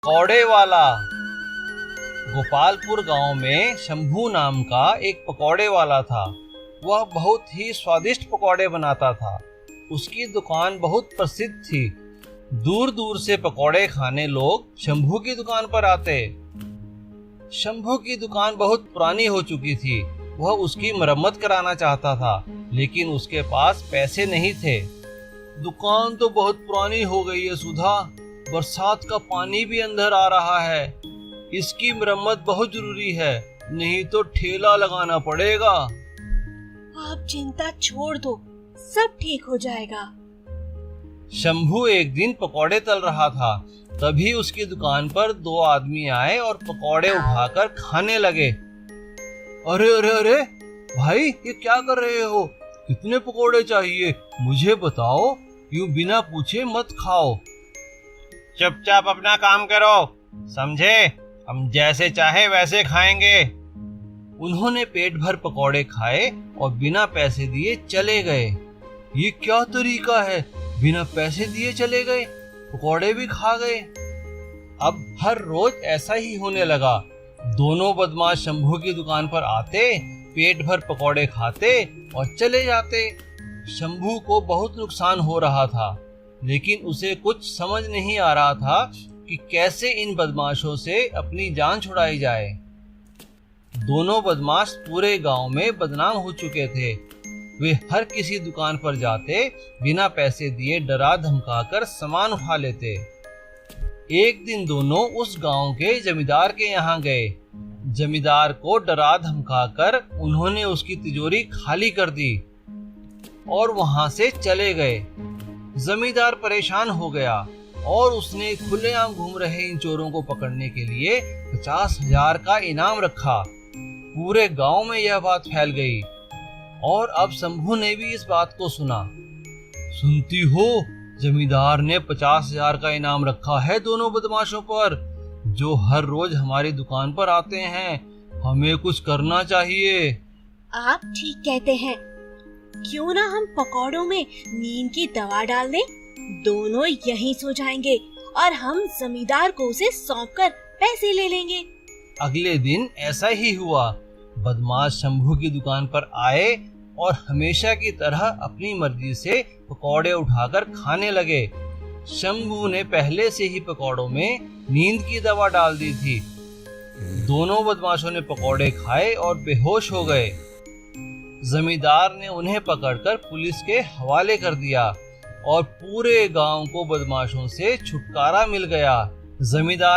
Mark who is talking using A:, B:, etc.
A: पकौड़े वाला। गोपालपुर गांव में शंभू नाम का एक पकौड़े वाला था। वह बहुत ही स्वादिष्ट पकौड़े बनाता था। उसकी दुकान बहुत प्रसिद्ध थी। दूर दूर से पकौड़े खाने लोग शंभू की दुकान पर आते। शंभू की दुकान बहुत पुरानी हो चुकी थी। वह उसकी मरम्मत कराना चाहता था, लेकिन उसके पास पैसे नहीं थे। दुकान तो बहुत पुरानी हो गई है सुधा। बरसात का पानी भी अंदर आ रहा है। इसकी मरम्मत बहुत जरूरी है, नहीं तो ठेला लगाना पड़ेगा।
B: आप चिंता छोड़ दो, सब ठीक हो जाएगा।
A: शंभू एक दिन पकौड़े तल रहा था। तभी उसकी दुकान पर दो आदमी आए और पकौड़े उठाकर खाने लगे। अरे अरे अरे भाई, ये क्या कर रहे हो? कितने पकौड़े चाहिए मुझे बताओ, यूं बिना पूछे मत खाओ। चुपचाप अपना काम करो, समझे? हम जैसे चाहे वैसे खाएंगे। उन्होंने पेट भर पकौड़े खाए और बिना पैसे दिए चले गए। ये क्या तरीका है, बिना पैसे दिए चले गए, पकौड़े भी खा गए। अब हर रोज ऐसा ही होने लगा। दोनों बदमाश शंभू की दुकान पर आते, पेट भर पकौड़े खाते और चले जाते। शंभू को बहुत नुकसान हो रहा था, लेकिन उसे कुछ समझ नहीं आ रहा था कि कैसे इन बदमाशों से अपनी जान छुड़ाई जाए। दोनों बदमाश पूरे गांव में बदनाम हो चुके थे। वे हर किसी दुकान पर जाते, बिना पैसे दिए डरा धमकाकर सामान उठा लेते। एक दिन दोनों उस गांव के जमींदार के यहाँ गए। जमींदार को डरा धमकाकर उन्होंने उसकी तिजोरी खाली कर दी और वहां से चले गए। जमींदार परेशान हो गया और उसने खुलेआम घूम रहे इन चोरों को पकड़ने के लिए 50,000 का इनाम रखा। पूरे गांव में यह बात फैल गई और अब शंभू ने भी इस बात को सुना। सुनती हो, जमींदार ने 50,000 का इनाम रखा है दोनों बदमाशों पर, जो हर रोज हमारी दुकान पर आते हैं। हमें कुछ करना चाहिए।
B: आप ठीक कहते हैं। क्यों ना हम पकौड़ों में नींद की दवा डाल दें? दोनों यहीं सो जाएंगे और हम जमींदार को उसे सौंपकर पैसे ले लेंगे।
A: अगले दिन ऐसा ही हुआ। बदमाश शंभू की दुकान पर आए और हमेशा की तरह अपनी मर्जी से पकौड़े उठाकर खाने लगे। शंभू ने पहले से ही पकौड़ों में नींद की दवा डाल दी थी। दोनों बदमाशों ने पकौड़े खाए और बेहोश हो गए। जमींदार ने उन्हें पकड़कर पुलिस के हवाले कर दिया और पूरे गांव को बदमाशों से छुटकारा मिल गया। जमींदार